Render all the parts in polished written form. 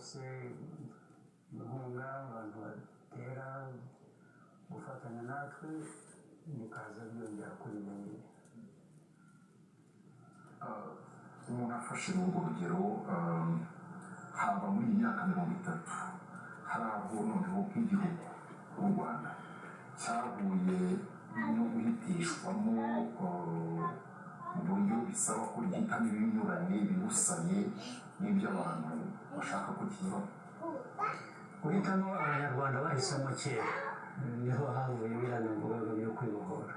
bose inkunga abantu batera gufatanya natwe bikaza byongera kuri bimwe. Umuntu afashe n'urwo rugero haba muri iyi myaka 30 hari aho noneho nk'igihugu u Rwanda cyahuye no guhitishwamo mu buryo bisaba ko gihitamo ibinyuranye bibusanye n'ibyo abantu bashaka kukiba. Guhitamo abanyarwanda bahisemo kera niho havuye biriya bivugaga byo kwibohora,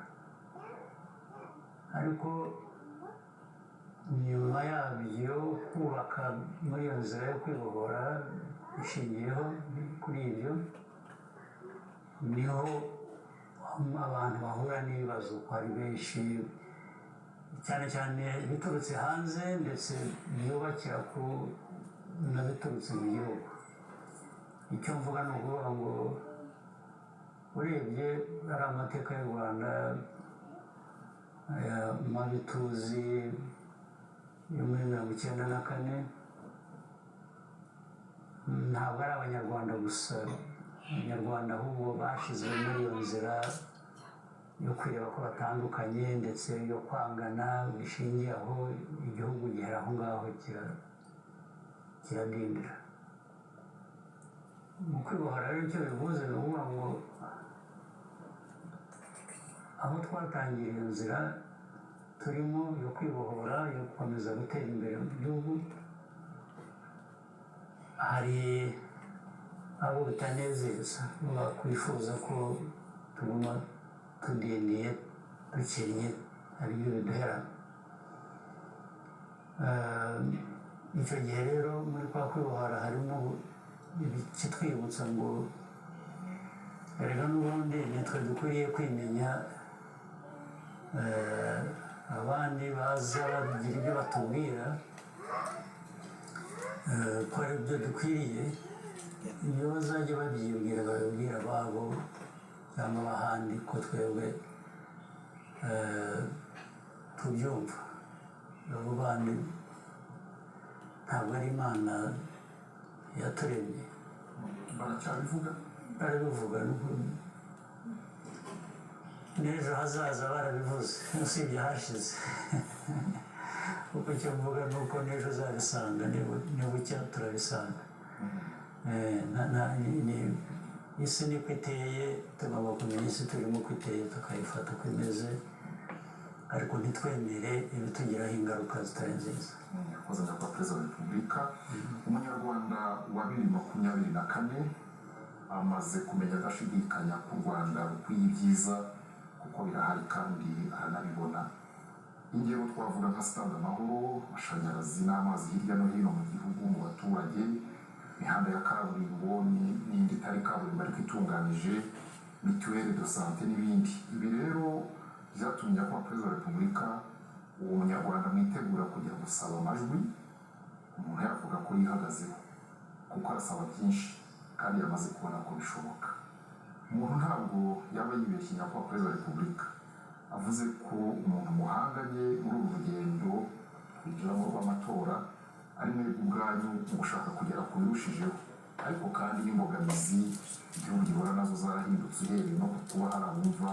ariko nyuma yabyo kubaka muri iyo nzira yo kwibohora ishingiyeho kuri ibyo niho abantu bahura n'ibibazo ko ari benshi, cyane cyane biturutse hanze ndetse byubakira ku n'abiturutse mu gihugu. Icyo mvuga ni ukuvuga ngo urebye ari amateka y'u Rwanda mabi tuzi yo muri 1994 ntabwo ari abanyarwanda gusa, abanyarwanda ahubwo bashyizwe muri iyo nzira yo kwireba ko batandukanye ndetse yo kwangana bishingiye aho igihugu gihera aho ngaho kiradindira. Mu kwibohora rero icyo bivuze ni ukuvuga ngo aho twatangiye iyo nzira turimo yo kwibohora yo gukomeza gutera imbere mu gihugu, hari abo bitanezeza bakwifuza ko tuguma tudindiye dukennye aribyo biduherana. Icyo gihe rero muri kwa kwibohora harimo ikitwibutsa ngo erega n'ubundi nitwe dukwiriye kwimenya, abandi baza bagira ibyo batubwira ko ari byo dukwiriye, ibyo bazajya babyibwira babibwira ababo cyangwa abahandi ko twebwe tubyumva. abo bandi ntabwo ari Imana yaturemye, barabivuga n'ejo hazaza barabivuze usibye hashize kuko icyo mvuga ni uko n'ejo uzabisanga nibucya turabisanga. Isi niko iteye, tugomba kumenya isi turimo uko iteye tukayifata uko imeze, ariko ntitwemere ibitugiraho ingaruka zitari nziza. Yakoze nyakubahwa Perezida wa Repubulika, umunyarwanda wa 2024 amaze kumenya adashidikanya ko u Rwanda rukwiye ibyiza kuko birahari kandi aranabibona. Ingero twavuga nka stade Amahoro, amashanyarazi n'amazi hirya no hino mu gihugu mu baturage, imihanda ya kaburimbo n'indi itari kaburimbo ariko itunganije, mituweli de sante n'ibindi. Ibi rero byatumye ko Perezida wa Repubulika uwo munyarwanda mwitegura kujya gusaba amajwi, umuntu yavuga ko yihagazeho kuko arasaba byinshi kandi yamaze kubona ko bishoboka. Umuntu ntabwo yaba yibeshye nyakubahwa Perezida wa Repubulika avuze ko umuntu muhanganye muri uru rugendo twinjiramo rw'amatora ari mwe ubwanyu mu gushaka kugera ku birushijeho, ariko kandi n'imbogamizi igihugu gihura nazo zarahindutse uhereye no kuba hari abumva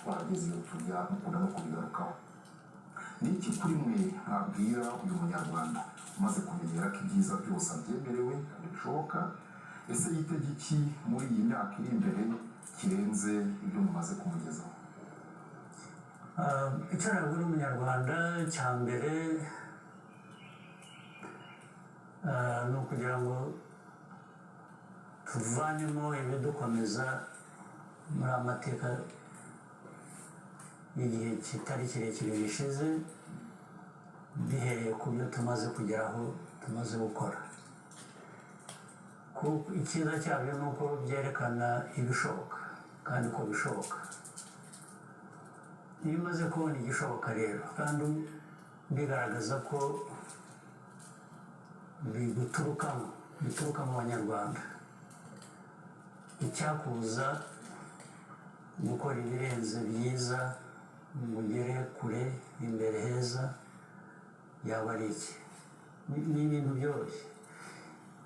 barageze iyo tujya mukunda no kubigarukaho. Ni iki kuri mwe mwabwira uyu munyarwanda umaze kumenyera ko ibyiza byose abyemerewe kandi bishoboka? Ese yitege iki muri iyi myaka iri imbere kirenze ibyo mumaze kumugezaho? Icyo nabwira umunyarwanda cya mbere ni ukugira ngo tuvanemo ibidukomeza muri amateka y'igihe kitari kirekire gishize, bihereye ku byo tumaze kugeraho tumaze gukora. Icyiza cyabyo ni uko byerekana ibishoboka kandi ko bishoboka. Iyo umaze kubona igishoboka rero kandi bigaragaza ko bituruka mu banyarwanda, icyakuza gukora ibirenze byiza ngo ugere kure imbere, heza yaba ari iki? Ni ibintu byoroshye.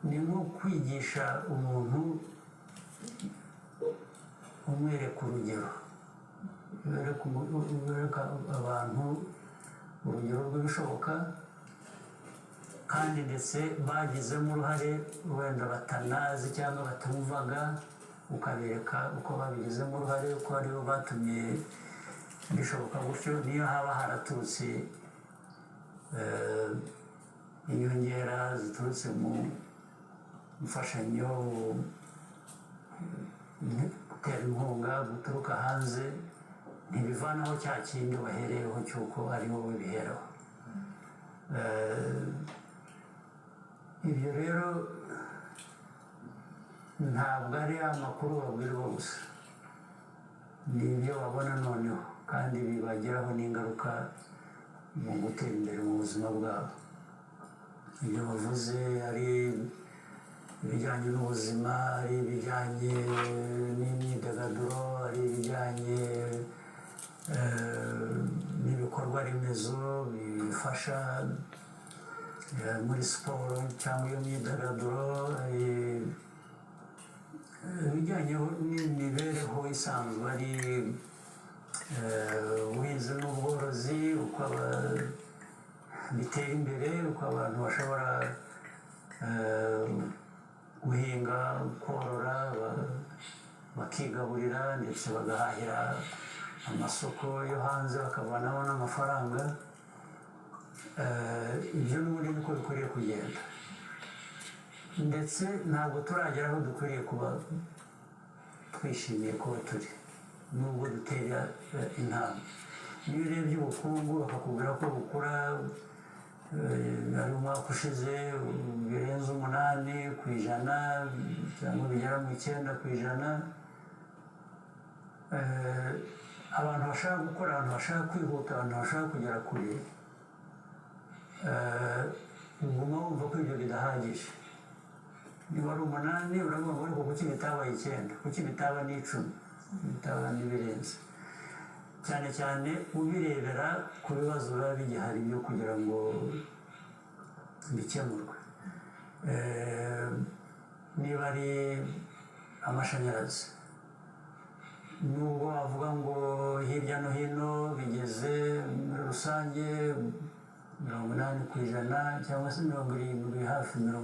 ni nko kwigisha umuntu umwereka urugero, wereka abantu urugero rw'ibishoboka kandi ndetse bagizemo uruhare wenda batanazi cyangwa batumvaga, ukabereka uko babigizemo uruhare, uko aribo batumye bishoboka gutyo. Niyo haba haraturutse inyongera ziturutse mu mfashanyo, gutera inkunga guturuka hanze, ntibivanaho cya kindi bahereyeho cy'uko ari wowe biheraho. Ibyo rero ntabwo ari amakuru babwirwa gusa, ni ibyo babona noneho kandi bibagiraho n'ingaruka mu gutera imbere mu buzima bwabo. Ibyo bavuze ari ibijyanye n'ubuzima, ari ibijyanye n'imyidagaduro, ari ibijyanye n'ibikorwa remezo bifasha muri siporo cyangwa iyo myidagaduro, ibijyanye n'imibereho isanzwe, ari ubuhinzi n'ubworozi, uko bitera imbere, uko abantu bashobora guhinga, korora, bakigaburira ndetse bagahahira amasoko yo hanze bakavanamo n'amafaranga. Ibyo n'ubundi niko bikwiriye kugenda, ndetse ntabwo turagera aho dukwiriye kuba twishimiye kuba turi, nubwo dutera intambwe. Iyo urebye ubukungu bakakubwira ko bukura, ari umwaka ushize birenze 8% cyangwa bigera mu 9%. Abantu bashaka gukora, abantu bashaka kwihuta, abantu bashaka kugera kure, uguma wumva ko ibyo bidahagije. Niba ari 8 uravuga ngo ariko kuki bitabaye 9, kuki bitaba n'10, bitaba n'ibirenze, cyane cyane ubirebera ku bibazo biba bigihari byo kugira ngo bikemurwe. Niba ari amashanyarazi, nubwo wavuga ngo hirya no hino bigeze muri rusange 80% cyangwa se 70, hafi 77%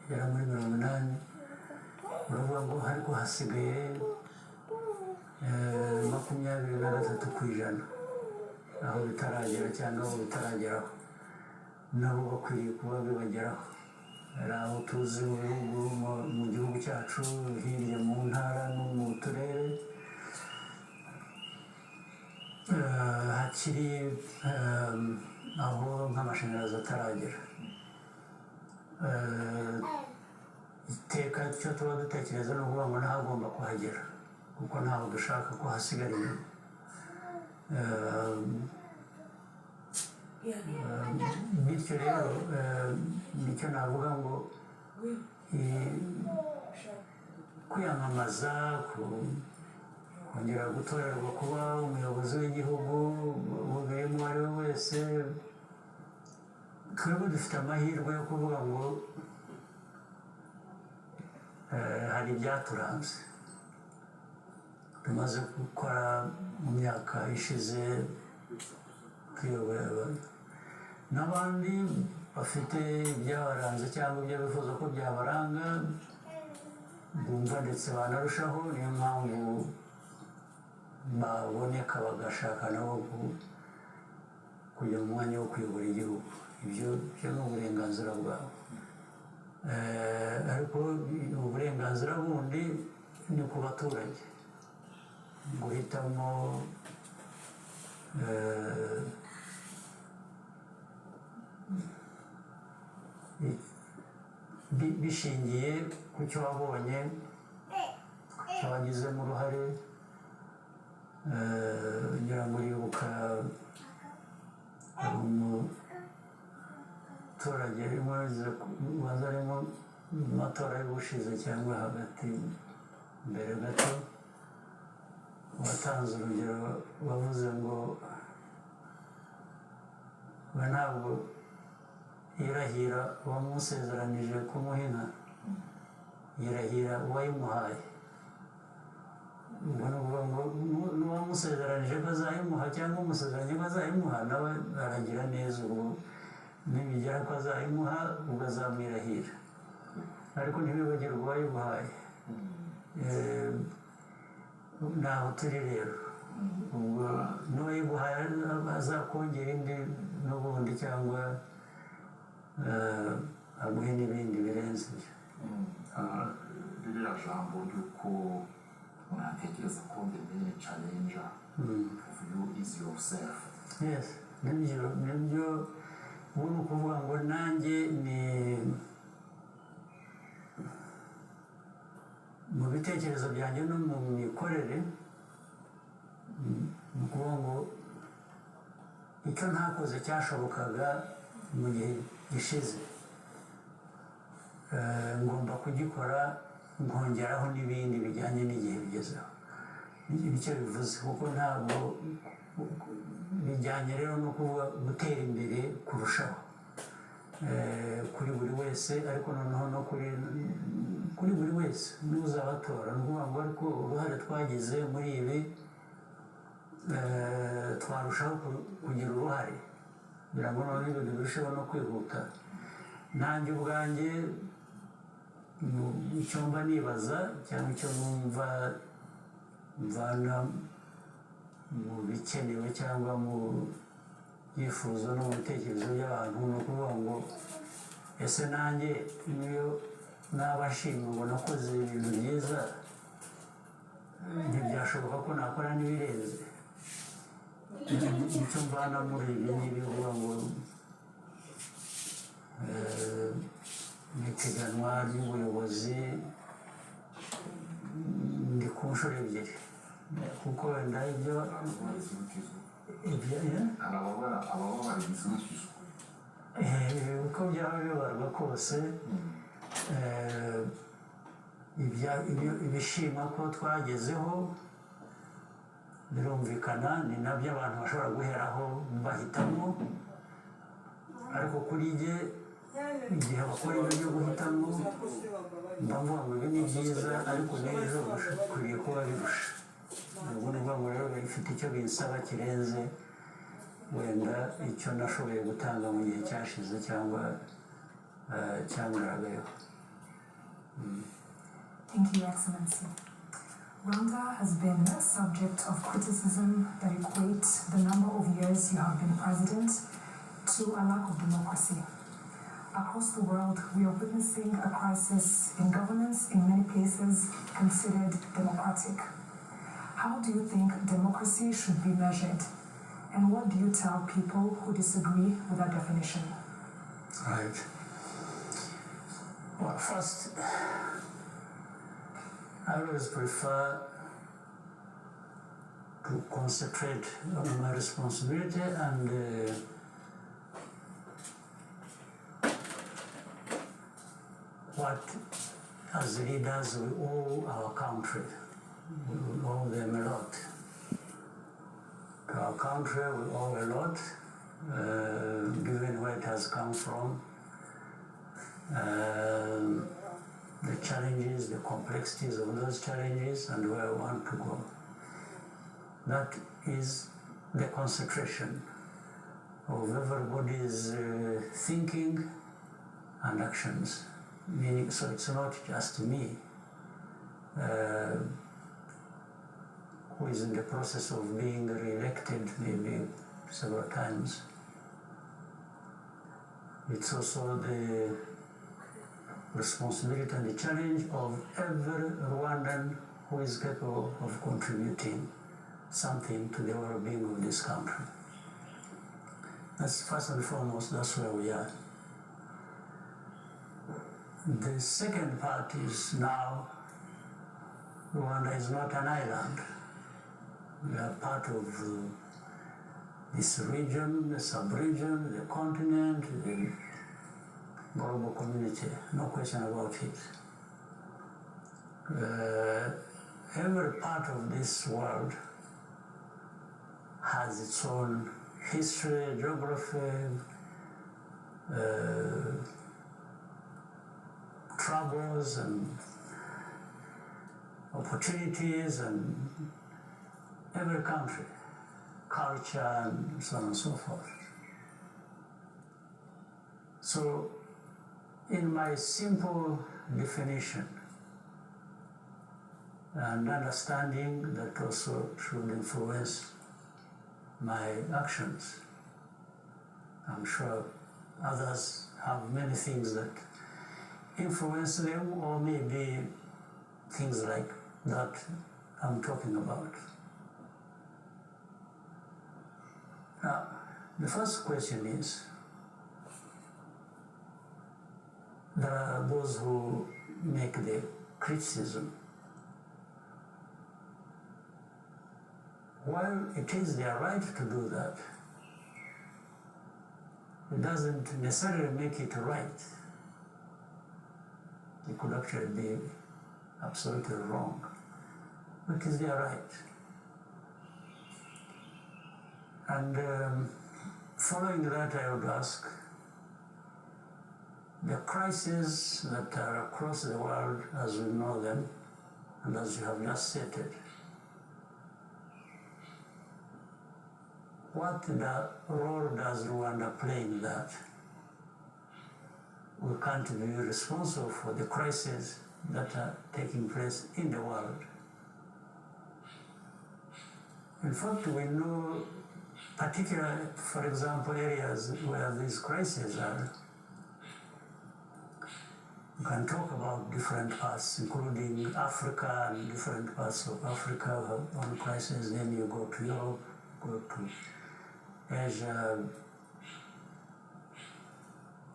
yari muri 80, uravuga ngo ariko hasigaye 23% aho bitaragera cyangwa aho bitarageraho. Nabo bakwiriye kuba bibageraho. Hari aho tuzi mu bihugu, mu gihugu cyacu, hirya mu ntara no mu turere, hakiri aho nk'amashanyarazi ataragera. Iteka icyo tuba dutekereza ni ukuvuga ngo ntahagomba kuhagera, kuko ntabwo dushaka ko hasigara inyuma. Bityo rero nicyo navuga ngo kwiyamamaza, kongera gutorerwa kuba umuyobozi w'igihugu ubuyemo uwo ari we wese, twebwe dufite amahirwe yo kuvuga ngo hari ibyaturanze tumaze gukora mu myaka ishize tuyobora, n'abandi bafite ibyabaranze cyangwa ibyo bifuza ko byabaranga bumva ndetse banarushaho. Niyo mpamvu baboneka bagashaka nabo kujya mu mwanya wo kuyobora igihugu. Ibyo ni uburenganzira bwabo, ariko uburenganzira bundi ni ku baturage guhitamo bishingiye ku cyo wabonye, icyo wagizemo uruhare. Ngira ngo uribuka hari umuturage waza arimo mu matora y'ubushize cyangwa hagati mbere gato, watanze urugero, wavuze ngo we ntabwo yirahira uwamusezeranije kumuha inka, yirahira uwayimuhaye. Ubwo ni ukuvuga ngo n'uwamusezeranije ko azayimuha cyangwa umusezeranye ko azayimuha nawe aragira neza, ubu nibigera ko azayimuha ubwo azamwirahira, ariko ntibibagirwe uwayimuhaye. Ntaho turi rero, ubwo n'uwayiguhaye azakongera indi n'ubundi cyangwa aguhe n'ibindi birenze ibyo. Ririya jambo ry'uko mwatekereza ko the main challenge of you is yourself. Yes, nibyo ubu ni ukuvuga ngo nanjye ni mu bitekerezo byanjye no mu mikorere, ni ukuvuga ngo icyo ntakoze cyashobokaga mu gihe gishize ngomba kugikora, nkongeraho n'ibindi bijyanye n'igihe bigezeho. Nicyo bivuze, kuko ntabwo bijyanye rero no kuvuga gutera imbere kurushaho kuri buri wese, ariko noneho no kuri buri wese n'uzabatora. Ni ukuvuga ngo ariko uruhare twagize muri ibi twarushaho kugira uruhare kugira ngo noneho ibintu birusheho no kwihuta. Nanjye ubwanjye icyo mba nibaza cyangwa icyo numva mvana mu bikenewe cyangwa mu byifuzo no mu bitekerezo by'abantu, ni ukuvuga ngo ese nanjye niyo naba nshima ngo nakoze ibintu byiza, ntibyashoboka ko nakora n'ibirenze. Icyo mvana muri ibi ngibi uvuga ngo ipiganwa ry'ubuyobozi ndi ku nshuro ebyiri, kuko wenda ibyo uko byaba bibarwa kose, ibishima ko twagezeho birumvikana, ni nabyo abantu bashobora guheraho bahitamo. Ariko kuri jye igihe bakora ibyo byo guhitamo mba mvuga ngo ibi ni byiza, ariko n'ejo bikwiriye kuba birusha. Ubwo ni ukuvuga ngo rero bifite icyo binsaba kirenze wenda icyo nashoboye gutanga mu gihe cyashize cyangwa cyagaragayeho. Thank you, Excellency. Rwanda has been a subject of criticism that equates the number of years you have been president to a lack of democracy. Across the world, we are witnessing a crisis in governance in many places considered democratic. How do you think democracy should be measured? And what do you tell people who disagree with that definition? Right. Well, first, I always prefer to concentrate on my responsibility and what, as leaders, we owe our country. We owe them a lot. To our country, we owe a lot, given where it has come from. The challenges, the complexities of those challenges, and where we want to go. That is the concentration of everybody's thinking and actions. Meaning, so it's not just me who is in the process of being re-elected maybe several times. It's also the responsibility and the challenge of every Rwandan who is capable of contributing something to the well-being of this country. That's first and foremost, that's where we are. The second part is now, Rwanda is not an island. We are part of this region, the sub-region, the continent, the global community, no question about it. Every part of this world has its own history, geography, troubles and opportunities and every country, culture and so on and so forth. So in my simple definition and understanding that also should influence my actions, I'm sure others have many things that influence them, or maybe things like that I'm talking about. Now, the first question is, there are those who make the criticism. While it is their right to do that, it doesn't necessarily make it right. It could actually be absolutely wrong. It is their right. And following that, I would ask, the crises that are across the world as we know them, and as you have just stated, what role does Rwanda play in that? We can't be responsible for the crises that are taking place in the world. In fact, we know particular, for example, areas where these crises are. We can talk about different parts, including Africa, and different parts of Africa have on crises. Then you go to Europe, go to Asia,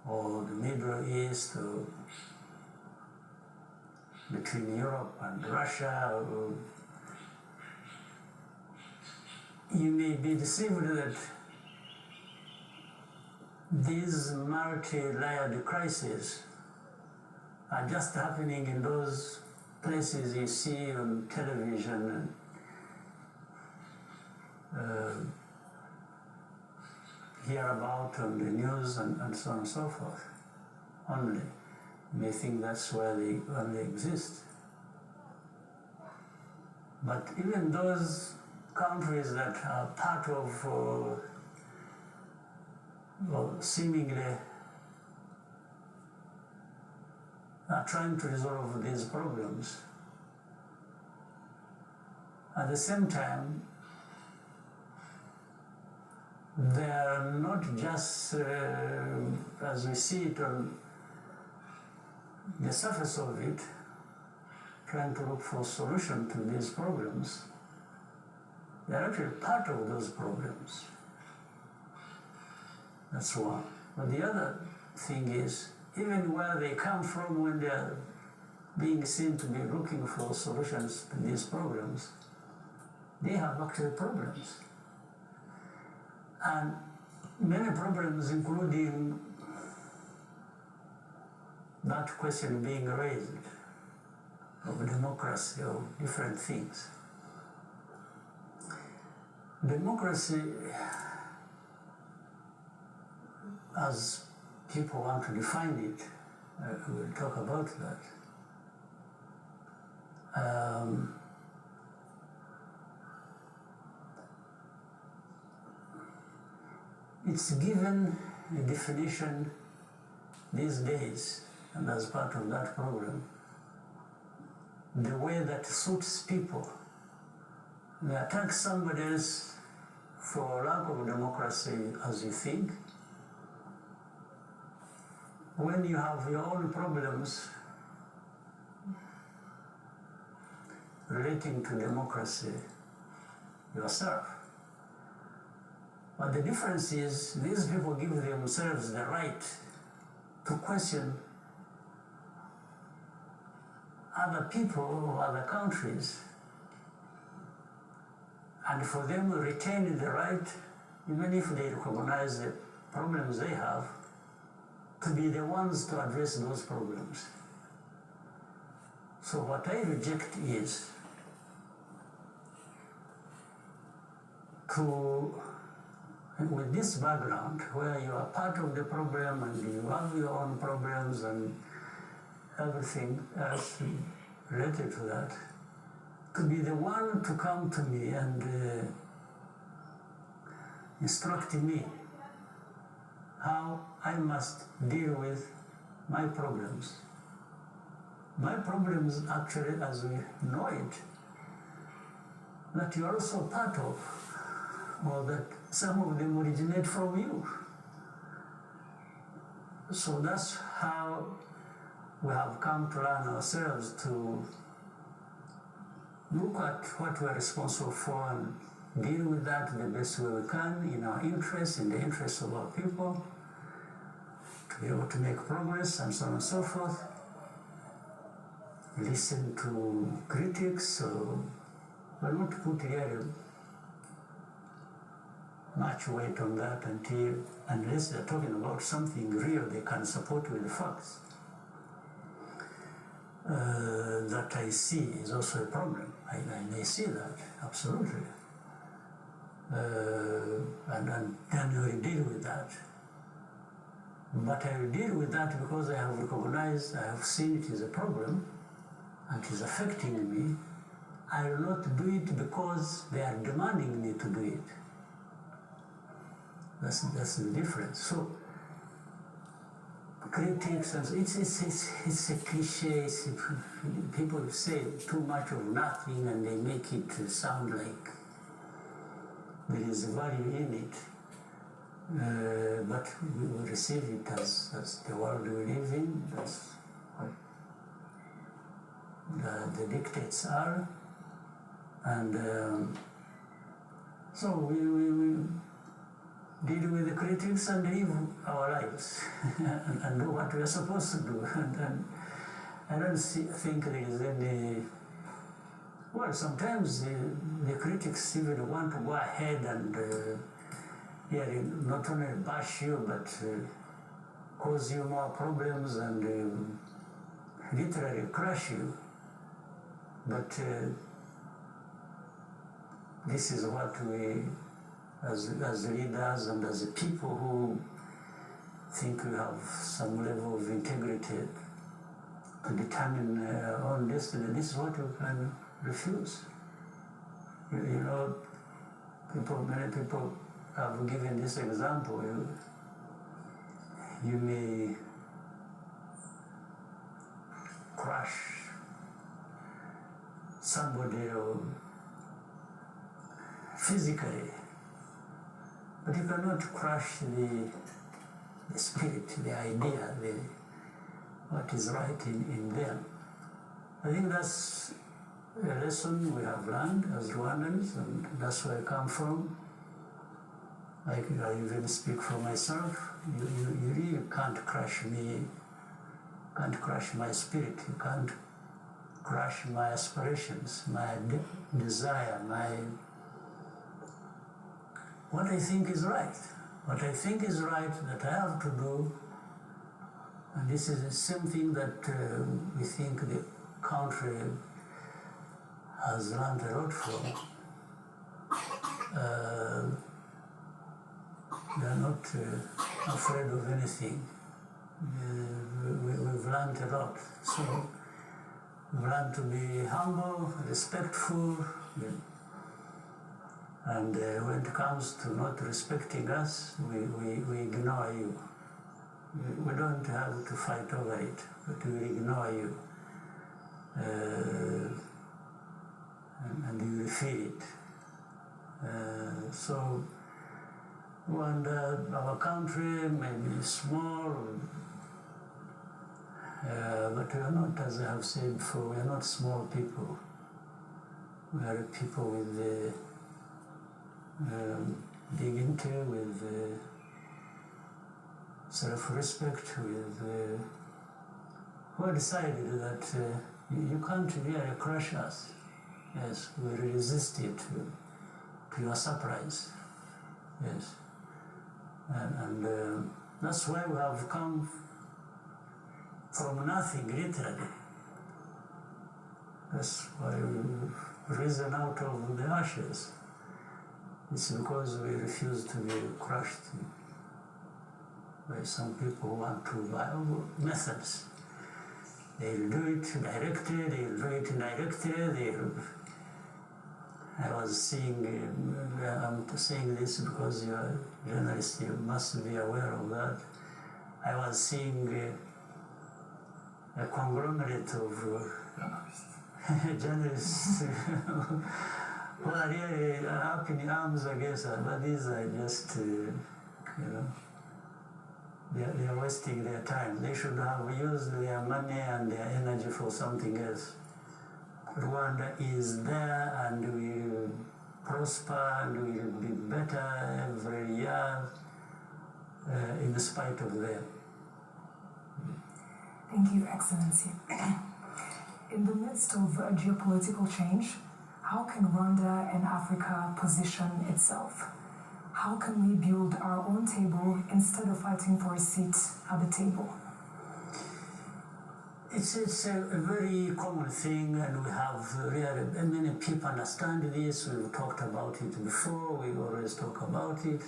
or the Middle East, or between Europe and Russia. Or you may be deceived that these multi-layered crises are just happening in those places you see on television and hear about on the news and so on and so forth. Only. You may think that's where they only exist. But even those countries that are part of seemingly are trying to resolve these problems, at the same time, they are not just, as we see it on the surface of it, trying to look for a solution to these problems. They are actually part of those problems. That's one. But the other thing is, even where they come from when they are being seen to be looking for solutions to these problems, they have actually problems. And many problems, including that question being raised of democracy, of different things. Democracy, as people want to define it, we'll talk about that. It's given a definition these days, and as part of that program, the way that suits people. They attack somebody else for lack of democracy, as you think. When you have your own problems relating to democracy yourself. But the difference is, these people give themselves the right to question other people or other countries, and for them to retain the right, even if they recognize the problems they have, to be the ones to address those problems. So what I reject is to, with this background, where you are part of the problem and you have your own problems and everything else related to that, to be the one to come to me and instruct me how I must deal with my problems. My problems, actually, as we know it, that you're also part of, or that some of them originate from you. So that's how we have come to learn ourselves to look at what we're responsible for and deal with that the best way we can in our interest, in the interest of our people, to be able to make progress and so on and so forth. Listen to critics, but not put really much weight on that unless they're talking about something real they can support with the facts. That I see is also a problem. I see that, absolutely. And then I will deal with that. But I will deal with that because I have recognized, I have seen it is a problem and it is affecting me. I will not do it because they are demanding me to do it. That's the difference. So critics, and it's a cliche. People say too much of nothing and they make it sound like there is value in it. But we receive it as the world we live in. That's what the dictates are. And so we deal with the critics and live our lives and do what we are supposed to do. And I don't think there is any. Well, sometimes the critics even want to go ahead and not only bash you but cause you more problems and literally crush you. But this is what we, as leaders and as people who think we have some level of integrity to determine our own destiny, this is what we can refuse. You know, many people have given this example. You may crush somebody physically, but you cannot crush the spirit, the idea, what is right in them. I think that's a lesson we have learned as Rwandans, and that's where I come from. I even speak for myself. You really can't crush me, can't crush my spirit, you can't crush my aspirations, my desire, what I think is right. What I think is right that I have to do, and this is the same thing that we think the country has learned a lot from. They are not afraid of anything. We've learned a lot. So we've learned to be humble, respectful, and when it comes to not respecting us, we ignore you. We don't have to fight over it, but we ignore you. And you will feel it. So, and our country may be small, but we are not, as I have said before, we are not small people. We are people with dignity, with self-respect, with who decided that you can't really crush us. Yes, we resist it to your surprise. Yes. And that's why we have come from nothing, literally. That's why we've risen out of the ashes. It's because we refuse to be crushed by some people who want to buy methods They'll do it directly, they'll do it indirectly, I was seeing, I'm saying this because you're a journalist, you must be aware of that. I was seeing a conglomerate of journalists who are really up in arms against us, but these are just, they are wasting their time. They should have used their money and their energy for something else. Rwanda is there and will prosper and will be better every year in spite of them. Thank you, Excellency. In the midst of geopolitical change, how can Rwanda and Africa position itself? How can we build our own table instead of fighting for a seat at the table? It's a very common thing, and we have really many people understand this. We've talked about it before, we always talk about it.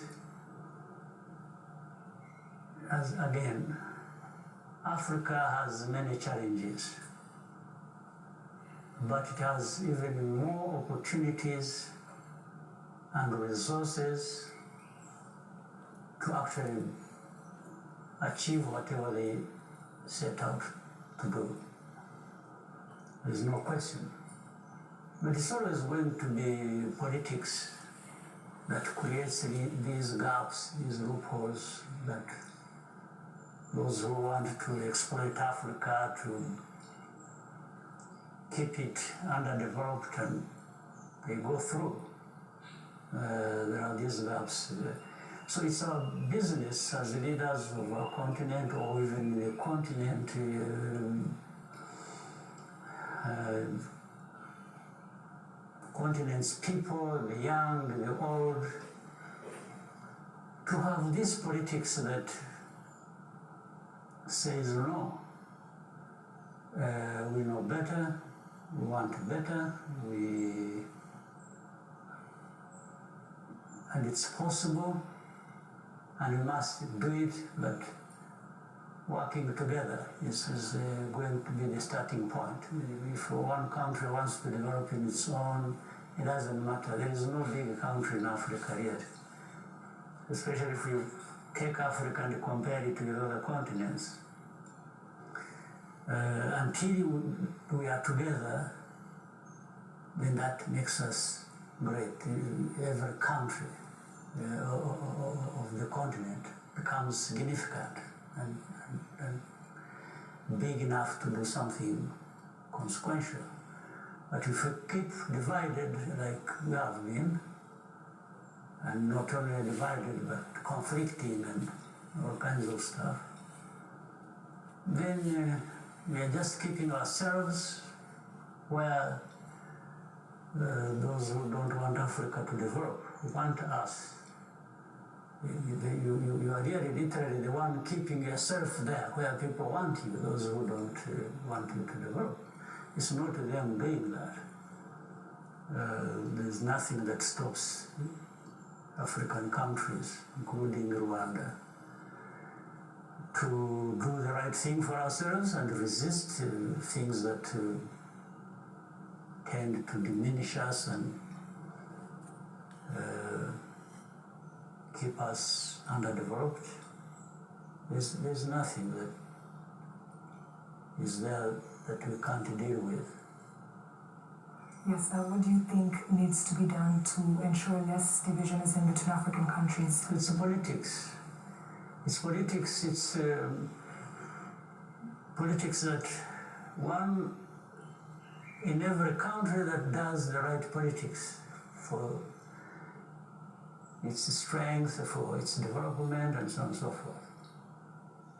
As again, Africa has many challenges, but it has even more opportunities and resources to actually achieve whatever they set out to do. There's no question. But it's always going to be politics that creates these gaps, these loopholes, that those who want to exploit Africa, to keep it underdeveloped, and they go through. There are these gaps. So it's our business as leaders of our continent, or even the continent, continent's people, the young, the old, to have this politics that says no. We know better, we want better, and it's possible, and we must do it, but working together is going to be the starting point. If one country wants to develop in its own, it doesn't matter. There is no big country in Africa yet, especially if you take Africa and compare it with other continents. Until we are together, then that makes us great. Every country of the continent becomes significant and big enough to do something consequential. But if we keep divided like we have been, and not only divided but conflicting and all kinds of stuff, then we are just keeping ourselves where those who don't want Africa to develop want us. You are really literally the one keeping yourself there where people want you, those who don't want you to develop. It's not them doing that. There's nothing that stops African countries, including Rwanda, to do the right thing for ourselves and resist things that tend to diminish us and keep us underdeveloped. There's nothing that is there that we can't deal with. Yes, what do you think needs to be done to ensure less divisionism between African countries? It's politics. It's politics. It's politics that one in every country that does the right politics for its strength, for its development, and so on and so forth.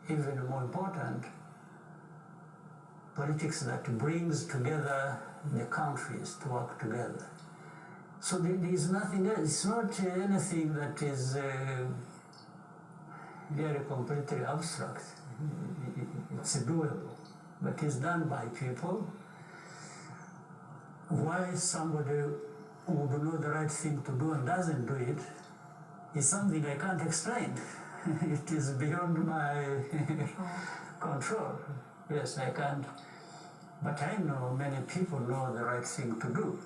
Even more important, politics that brings together the countries to work together. So there is nothing else. It's not anything that is really completely abstract. It's doable, but it's done by people. Why somebody would know the right thing to do and doesn't do it is something I can't explain. It is beyond my control. Yes, I can't But I know many people know the right thing to do.